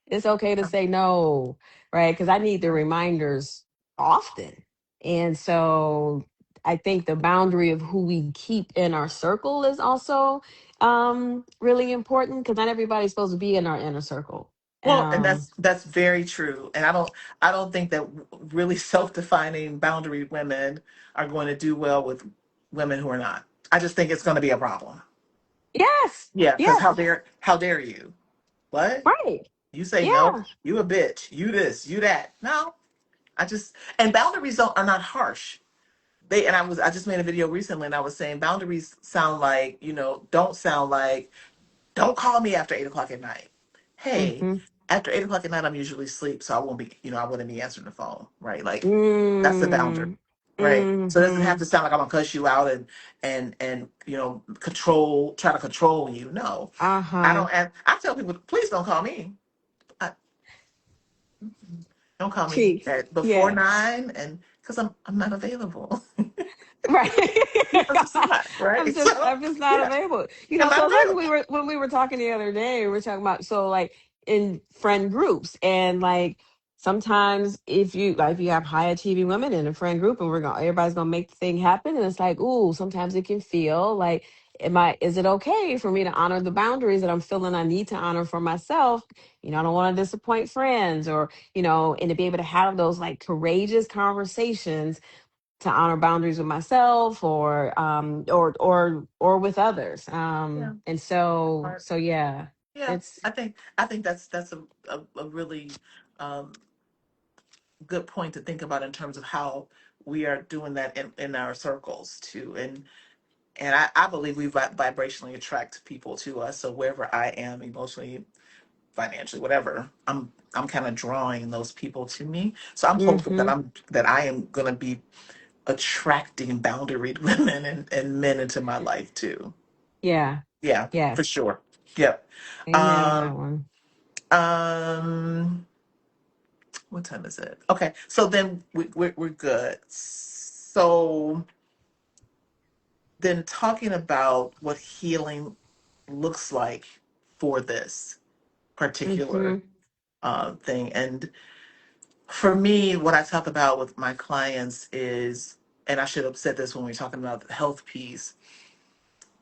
it's okay to say no, right? Because I need the reminders often, and so I think the boundary of who we keep in our circle is also really important, because not everybody's supposed to be in our inner circle. Well, and Um, that's very true. And I don't think that really self-defining boundary women are going to do well with women who are not. I just think it's going to be a problem. yes, Yeah, because yes, how dare you? What? right. You say no? Yeah. You a bitch. You this, you that. No. And boundaries are not harsh. I just made a video recently and I was saying boundaries sound like, don't sound like, don't call me after 8 o'clock at night. Hey, Mhm. after 8 o'clock at night, I'm usually asleep, so I wouldn't be answering the phone, right? Like, that's the boundary, Mm. right? So it doesn't have Mhm. to sound like I'm gonna cuss you out and try to control you. No, I Uh-huh. don't. I tell people, please don't call me. I, don't call me Chief. at before Yeah. 9, and because I'm not available. Right. I'm just not, I'm right? just So I'm just not yeah, available. I'm So not it's like available. when we were talking the other day, we were talking about, so like in friend groups, and like sometimes if you have high achieving women in a friend group, and everybody's gonna make the thing happen, and it's like, ooh, sometimes it can feel like, is it okay for me to honor the boundaries that I'm feeling I need to honor for myself? I don't want to disappoint friends, or and to be able to have those like courageous conversations to honor boundaries with myself, or with others. Yeah. And so yeah, Yeah, it's I think that's a really um, good point to think about in terms of how we are doing that in our circles too. And I believe we vibrationally attract people to us. So wherever I am emotionally, financially, whatever, I'm kind of drawing those people to me. So I'm hopeful that mm-hmm, I am gonna be attracting boundaried women and men into my life too. yeah, Yeah, for yes, sure. Yep. amen on Um, that one. um, what time is it? Okay, so then we're good. So then talking about what healing looks like for this particular Mm-hmm, thing. And for me, what I talk about with my clients is, and I should have said this when we were talking about the health piece,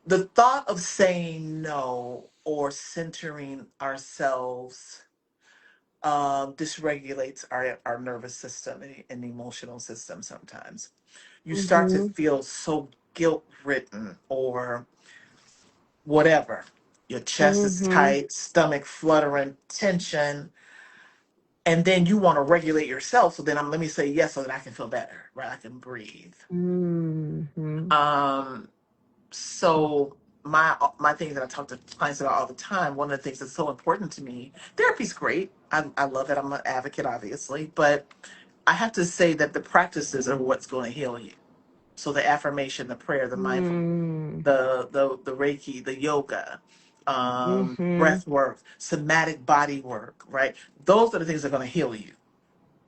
the thought of saying no or centering ourselves dysregulates our nervous system and emotional system sometimes. You start to mm-hmm, feel so guilt ridden or whatever. Your chest is mm-hmm, tight, stomach fluttering, tension, and then you want to regulate yourself. So then let me say yes so that I can feel better, right? I can breathe. mm-hmm, Um, so my thing that I talk to clients about all the time, one of the things that's so important to me, therapy's great. I love it. I'm an advocate, obviously, but I have to say that the practices are what's going to heal you. So the affirmation, the prayer, the mindfulness, the Reiki, the yoga, mm-hmm, breath work, somatic body work, right? Those are the things that are going to heal you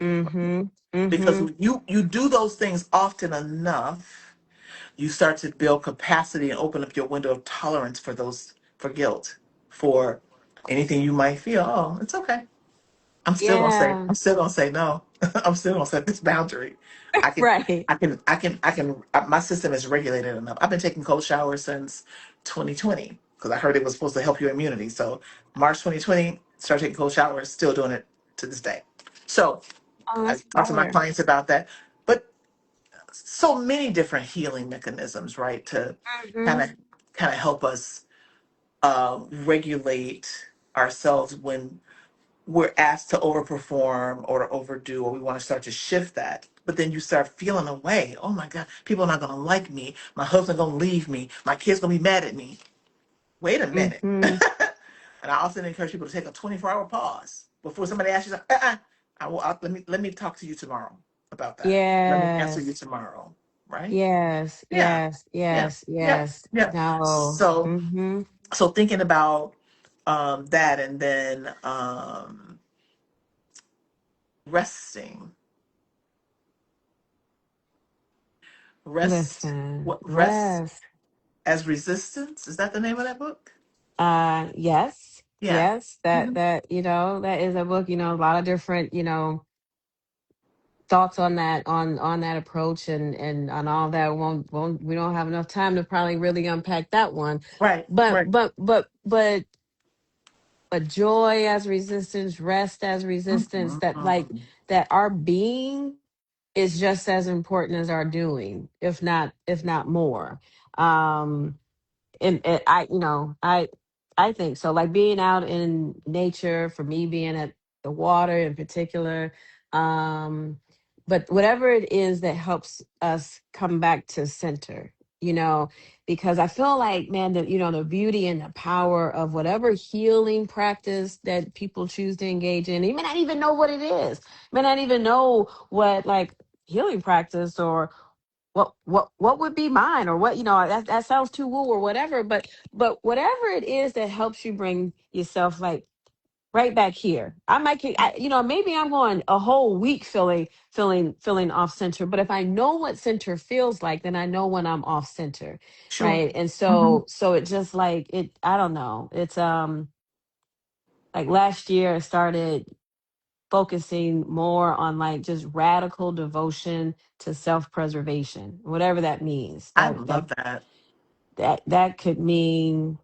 mm-hmm, because mm-hmm. you do those things often enough, you start to build capacity and open up your window of tolerance for guilt, for anything you might feel. Oh, it's okay. Yeah. I'm still gonna say no. I'm still gonna set this boundary. I can, Right. my system is regulated enough. I've been taking cold showers since 2020 because I heard it was supposed to help your immunity. So March 2020, start taking cold showers, still doing it to this day. So Oh, I that's talk to my fire. clients about that. But so many different healing mechanisms, right? To kind Hmm. of kind of help us regulate ourselves when we're asked to overperform or to overdo, or we want to start to shift that. But then you start feeling away. Oh my God, people are not going to like me. My husband's going to leave me. My kid's going to be mad at me. Wait a minute. Hmm. And I often encourage people to take a 24-hour pause before somebody asks you, let me talk to you tomorrow about that. Let me answer you Yes. tomorrow. Right? Yes. Yeah. Yes. Yeah. Yes. Yeah. Yes. Yeah. No. So, Hmm. so thinking about that, and then resting, rest, Listen. what rest Rest. as resistance. Is that the name of that book? Yes. Yeah. Yes. That Mhm. that that is a book. A lot of different thoughts on that on that approach and on all that. Won't We don't have enough time to probably really unpack that one. Right. But Right. but but but but joy as resistance, rest as resistance. That like Mhm. that our being is just as important as our doing, if not more. Um, and I think so, like being out in nature, for me, being at the water in particular. um but whatever it is that helps us come back to center, you know because I feel like, man, that the beauty and the power of whatever healing practice that people choose to engage in. You may not even know what it is, may not even know what, like, healing practice, or what would be mine, or what, that sounds too woo or whatever. But whatever it is that helps you bring yourself, like, right back here. I might get, maybe I'm going a whole week feeling off center, but if I know what center feels like, then I know when I'm off center. Sure. Right. And Hmm. so it just, like, I don't know, it's like last year I started focusing more on, like, just radical devotion to self-preservation, whatever that means. I That love that. that could mean,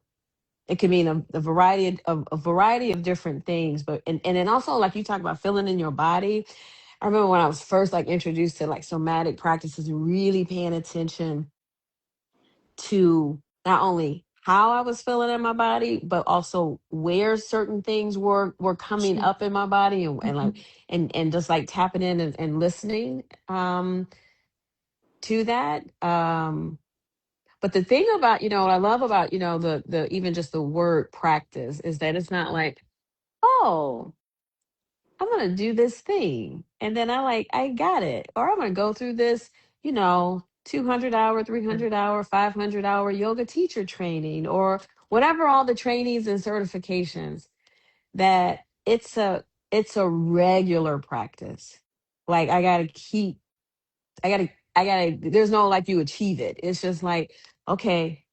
it could mean a variety of a variety of different things. But and then also, like, you talk about feeling in your body. I remember when I was first, like, introduced to, like, somatic practices, and really paying attention to not only how I was feeling in my body, but also where certain things were coming Sure. up in my body, and like, Mhm. and just, like, tapping in and listening to that. But the thing about, what I love about, the even just the word practice, is that it's not like, oh, I'm gonna do this thing and then I got it. Or I'm gonna go through this, 200-hour, 300-hour, 500-hour yoga teacher training, or whatever, all the trainings and certifications. That it's a regular practice. Like, I gotta, there's no, like, you achieve it. It's just like, okay,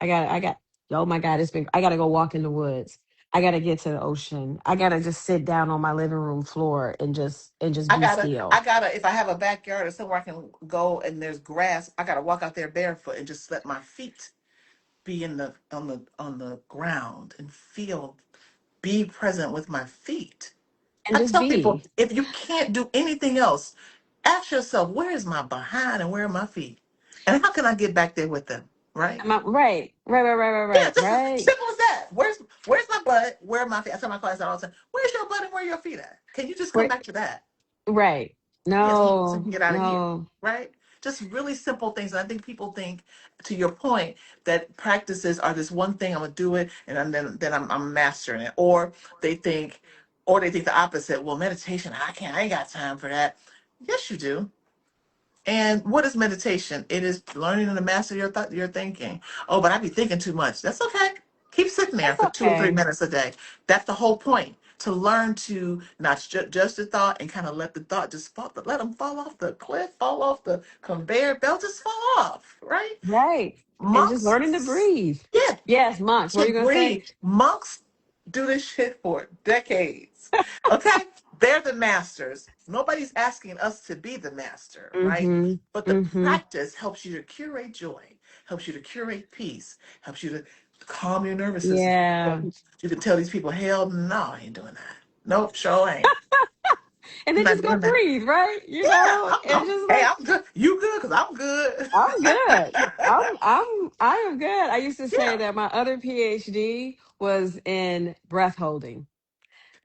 oh my God, I gotta go walk in the woods. I gotta get to the ocean. I gotta just sit down on my living room floor and just I be gotta, I still. gotta, if I have a backyard or somewhere I can go and there's grass, I gotta walk out there barefoot and just let my feet be in the on the ground and feel, be present with my feet. And I just tell people, be. if you can't do anything else, ask yourself, where is my behind and where are my feet? And how can I get back there with them? Right? Am I right? Right, right, right, right, Yeah, right, just as right, simple as that. Where's my butt? Where are my feet? I tell my clients that all the time. Where's your butt and where are your feet at? Can you just come right, back to that? right. Yes, so you No, can get out of here, no. right? Just really simple things. And I think people think, to your point, that practices are this one thing. I'm gonna do it, and then I'm mastering it. Or they think the opposite. Well, meditation, I can't. I ain't got time for that. Yes, you do. And what is meditation? It is learning to master your thought, your thinking. Oh, but I be thinking too much. That's okay. Keep sitting there It's for 2 or 3 okay. minutes a day. That's the whole point. To learn to not judge the thought and kind of let the thought just fall, let them fall off the cliff, fall off the conveyor belt, just fall off, right? Right. And just learning to Monks, breathe. yeah, Yes, monks. What are to you gonna say? breathe. Monks do this shit for decades. Okay? They're the masters. Nobody's asking us to be the master, right? Mm-hmm. But the Mm-hmm. practice helps you to curate joy, helps you to curate peace, helps you to calm your nervous system. Yeah. You can tell these people, hell no, I ain't doing that. Nope, sure ain't. And I'm then not just go doing that. breathe, right? You Yeah, know, and just hey, like I'm good. You good? Cause I'm good. I'm good. I am good. I used to say Yeah. that my other PhD was in breath holding.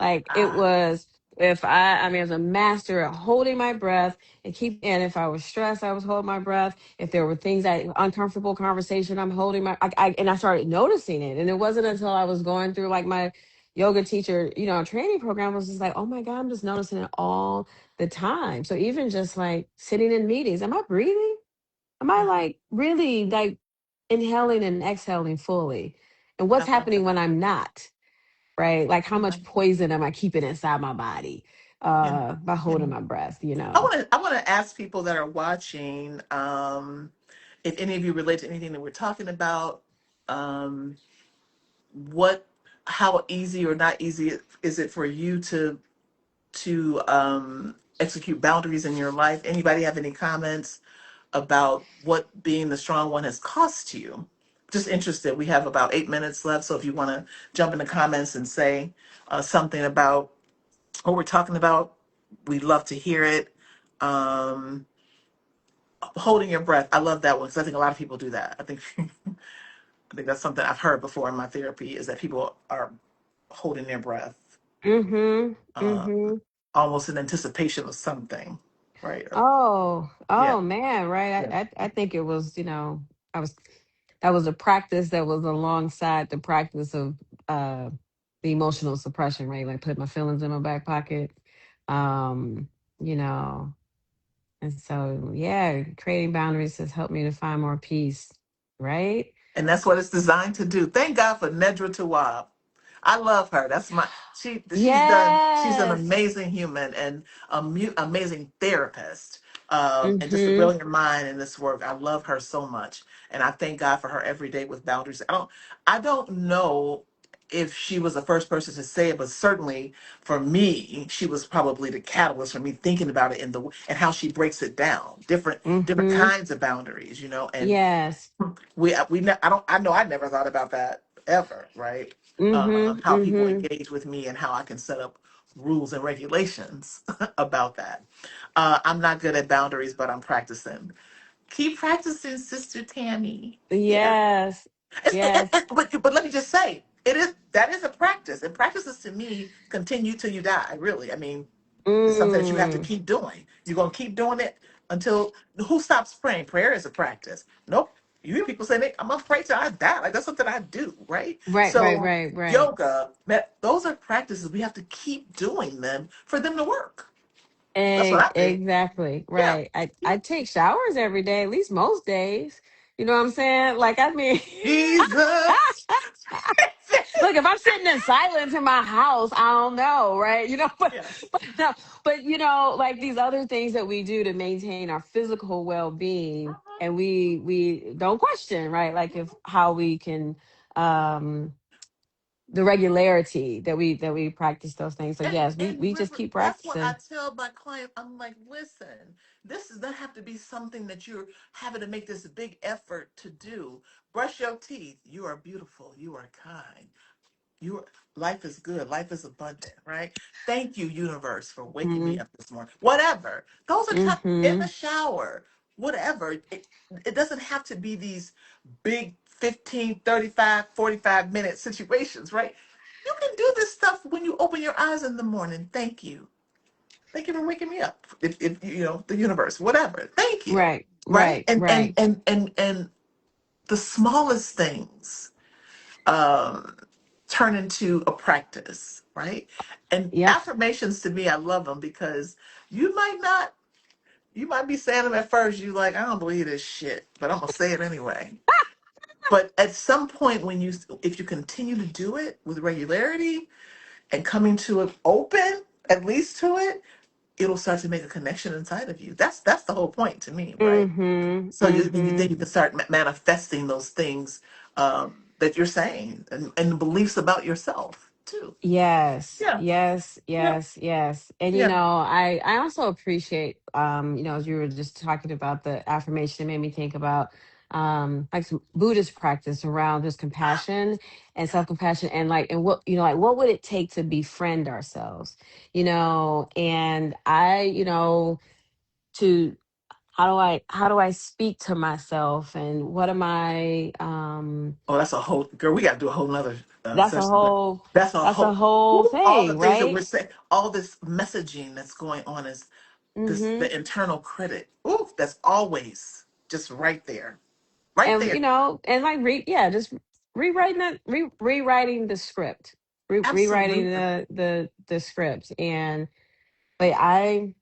Like it Ah, was if I mean, I was a master at holding my breath and if I was stressed, I was holding my breath. If there were things that uncomfortable conversation, I'm holding and I started noticing it. And it wasn't until I was going through like my yoga teacher, training program was just like, oh my God, I'm just noticing it all the time. So even just like sitting in meetings, am I breathing? Am I yeah, like really like inhaling and exhaling fully? And what's I love happening when that. I'm not? Right? Like how Yeah, much poison am I keeping inside my body yeah, by yeah. holding my breath, I want to ask people that are watching, if any of you relate to anything that we're talking about, um, what, how easy or not easy is it for you to execute boundaries in your life? Anybody have any comments about what being the strong one has cost you? Just interested. We have about 8 minutes left, so if you want to jump in the comments and say something about what we're talking about, we'd love to hear it. Um, Holding your breath, I love that one because I think a lot of people do that. I think I think that's something I've heard before in my therapy is that people are holding their breath, Mhm. uh, Mhm. almost in anticipation of something, right? Oh, Yeah, oh man, right. yeah. I think it was, I was that was a practice that was alongside the practice of uh the emotional suppression, right? Like put my feelings in my back pocket. Um, you know, and so yeah, creating boundaries has helped me to find more peace, right? And that's what it's designed to do. Thank God for Nedra Tawwab. I love her. That's my she's an Yes. amazing human and amazing therapist, and just a Mhm. brilliant mind in this work. I love her so much, and I thank God for her every day with boundaries. I don't know if she was the first person to say it, but certainly for me, she was probably the catalyst for me thinking about it and how she breaks it down, different Mhm. kinds of boundaries, and Yes. I know I never thought about that ever, right? Mhm. How people Mhm. engage with me and how I can set up rules and regulations about that. I'm not good at boundaries, but I'm practicing. Keep practicing, Sister Tammy. Yeah. Yes. Yes. But let me just say, that is a practice, and practices to me continue till you die. Really, I mean, it's something that you have to Mm. keep doing. You're gonna keep doing it until who stops praying? Prayer is a practice. Nope. You hear people saying, "I'm gonna pray till I die." Like that's something I do, right? Right, right, So right, right. yoga, those are practices. We have to keep doing them for them to work. That's what I think. Exactly. Yeah. Right. I Yeah. take showers every day, at least most days. You know what I'm saying? Like I mean Jesus. Look, if I'm sitting in silence in my house, I don't know, right? Yeah. But no, but like these other things that we do to maintain our physical well-being, Uh-huh. and we don't question, right? Like if how we can um the regularity that we practice those things. So yes, And we just River, keep that's what I practicing. tell my client. I'm like, listen, this does not have to be something that you're having to make this big effort to do. Brush your teeth. You are beautiful. You are kind. You are, life is good. Life is abundant, right? Thank you, universe, for waking me Mm-hmm. up this morning. Whatever. Those are in Mm-hmm. the shower. Whatever. It doesn't have to be these big 15, 35, 45 minute situations, right? You can do this stuff when you open your eyes in the morning. Thank you. Thank you for waking me up. If the universe, whatever. Thank you. Right, Right? right, And right. the smallest things um turn into a practice, right? And Yep. affirmations to me, I love them because you might not, you might be saying them at first, you like, I don't believe this shit, but I'm gonna say it anyway. But at some point if you continue to do it with regularity and coming to it open, at least to it, it'll start to make a connection inside of you. That's the whole point to me, right? Mm-hmm. So then Mm-hmm. you can start manifesting those things that you're saying and beliefs about yourself too. Yes, Yeah, yes, yeah, yes, yes. And yeah. I also appreciate as you were just talking about the affirmation, it made me think about like some Buddhist practice around just compassion and Yeah. self-compassion, and like, and what, like what would it take to befriend ourselves, and to how do I speak to myself, and what am I Oh, that's a whole girl. We got to do a whole nother that's a session. But whole that's a that's a whole. whole Woo, all the thing, things that we're right? saying, all this messaging that's going on is this Mm-hmm. the internal critic. Ooh, that's always just right there, right And there. and like yeah, just rewriting the script, rewriting Absolutely. the script. And but I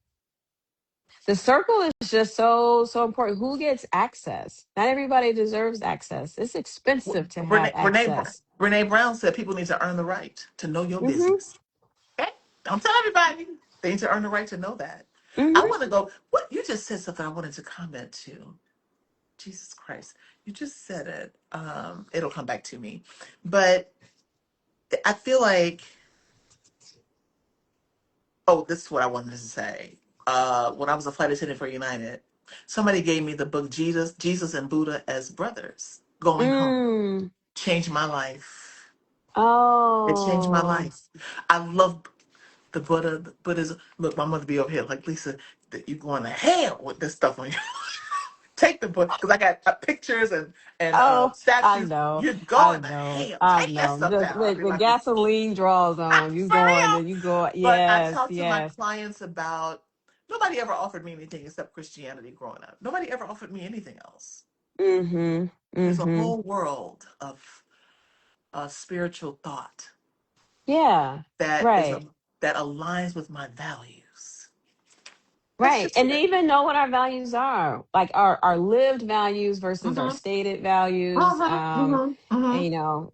the circle is just so important. Who gets access? Not everybody deserves access. It's expensive to have access. Brene Brown said people need to earn the right to know your Mm-hmm. business. Okay? Don't tell everybody. They need to earn the right to know that. I Mm-hmm. want to go. What you just said something I wanted to comment to. Jesus Christ. You just said it. It'll come back to me. But I feel like, oh, this is what I wanted to say. When I was a flight attendant for United, somebody gave me the book Jesus and Buddha as Brothers. Going home. Mm. Changed my life. It changed my Oh. life. I love the Buddha, the Buddhism. Look, my mother be over here like, Lisa, that you going to hell with this stuff on you. Take the book because I got pictures and Oh, I statues. know. You're I going to know. hell. I Take that know. stuff Just down. I'll with, be with like, gasoline draws on, you for going real. and you go. But I Yes, talked to my yes. clients about nobody ever offered me anything except Christianity growing up. Nobody ever offered me anything else. Mm-hmm. There's a Mm-hmm. whole world of spiritual thought Yeah. that Right. that aligns with my values. That's Right. just And it. even know what our values are, like our lived values versus our Mm-hmm. stated values. Mm-hmm. Mm-hmm. Mm-hmm.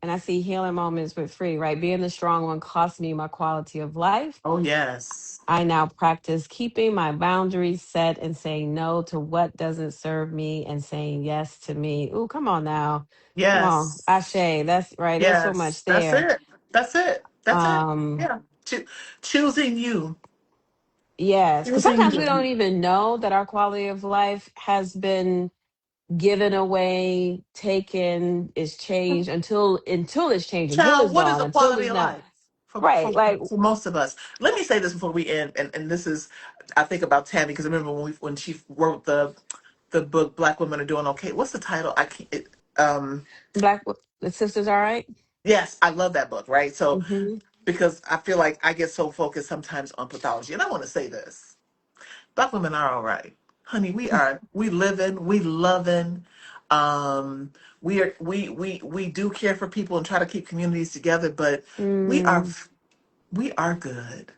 And I see healing moments with free, right? Being the strong one cost me my quality of life. Oh yes. I now practice keeping my boundaries set and saying no to what doesn't serve me and saying yes to me. Ooh, come on now. Come on. Yes. Ashe. That's right. There's so much Yes. That's there. it. That's it. That's it. Um, Yeah. Choosing you. yes. Because Choosing sometimes we you. don't even know that our quality of life has been given away, taken, is changed until it's changed, until Child, it's what is gone, a until quality it's of not. life Right. Like, for most of us? Let me say this before we end, and this is, I think about Tammy because I remember when she wrote the book Black Women Are Doing Okay. What's the title? I can't. black the sisters, all right? Yes, I love that book. Right. So Mm-hmm. because I feel like I get so focused sometimes on pathology, and I want to say this: Black women are all right, honey. We living, we loving. Um, we do care for people and try to keep communities together, but we are Mm, we are good.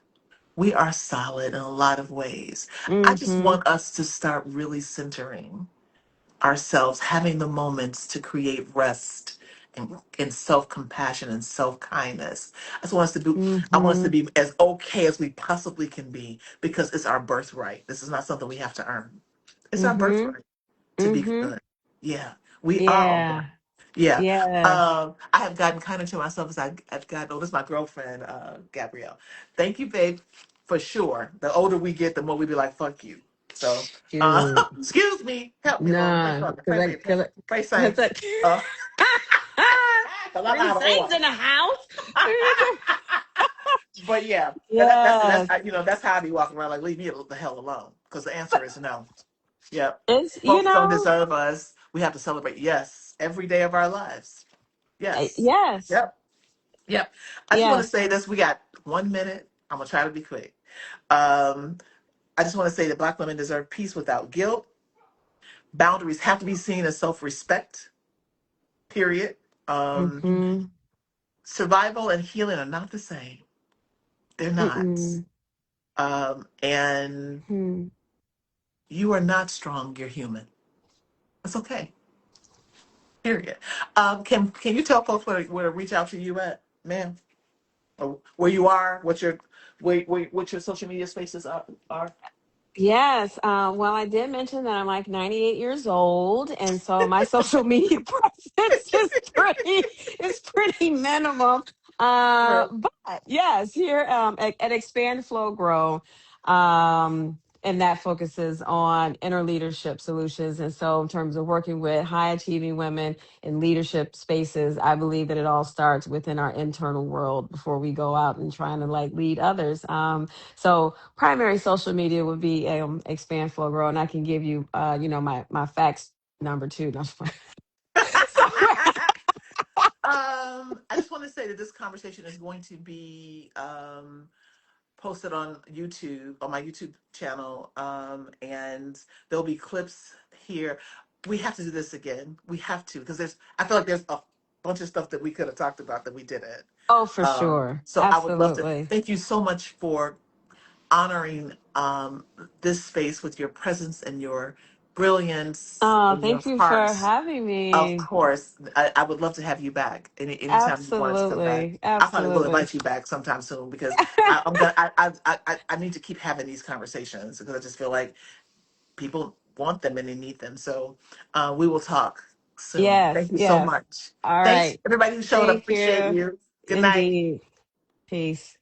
We are solid in a lot of ways. I just mm-hmm. want us to start really centering ourselves, having the moments to create rest and self-compassion and self-kindness. I just want us to do I want us to Mm-hmm. be as okay as we possibly can be because it's our birthright. This is not something we have to earn. It's our Mm-hmm. birthright to be Mm-hmm. good. Yeah, we are all right. Yeah. Yeah. Yeah. I have gotten kinder to myself as I've gotten older. This is my girlfriend, Gabrielle. Thank you, babe, for sure. The older we get, the more we be like, fuck you. So, Shoot. excuse me. Help me, Lord. Pray Nah. for me. Cause Pray, I pray, pray, cause I, pray, cause saints. I, Uh, 'cause I'm Three out of saints order. in the house. But yeah, Yes. that's how I be walking around like, leave me the hell alone. Because the answer But is no. Yep. it's, Folks don't deserve us. We have to celebrate. Yes, every day of our lives. Yes. yes. Yep. Yep. I just want to Yes. say this. We got 1 minute. I'm gonna try to be quick. Um, I just want to say that Black women deserve peace without guilt. Boundaries have to be seen as self-respect. Period. Um, Mm-hmm. survival and healing are not the same. They're not. Mm-mm. And Hmm. you are not strong. You're human. That's okay. Period. Can you tell folks where to reach out to you at, ma'am? Or where you are? What your social media spaces are? Yes. Well, I did mention that I'm like 98 years old, and so my social media presence is pretty minimum. Right. But yes, here at Expand Flow Grow. and that focuses on inner leadership solutions. And so, in terms of working with high achieving women in leadership spaces, I believe that it all starts within our internal world before we go out and trying to like lead others. So, primary social media would be Expand Flow Grow, and I can give you, my fax number too. No, sorry. I just want to say that this conversation is going to be posted on YouTube, on my YouTube channel, and there'll be clips here. We have to do this again. We have to, because I feel like there's a bunch of stuff that we could have talked about that we didn't. Oh, for sure. So I would love to Absolutely. thank you so much for honoring this space with your presence and your brilliance Oh, and your thank you for heart. having Of me. course, I would love to have you back anytime you want to come back. Absolutely. I probably will Absolutely. invite you back sometime soon because I need to keep having these conversations because I just feel like people want them and they need them. So we will talk soon. Yes, Thank you so yes. much. All Thanks right. everybody who showed up. Thank Appreciate you. you. Good night. Indeed. Peace.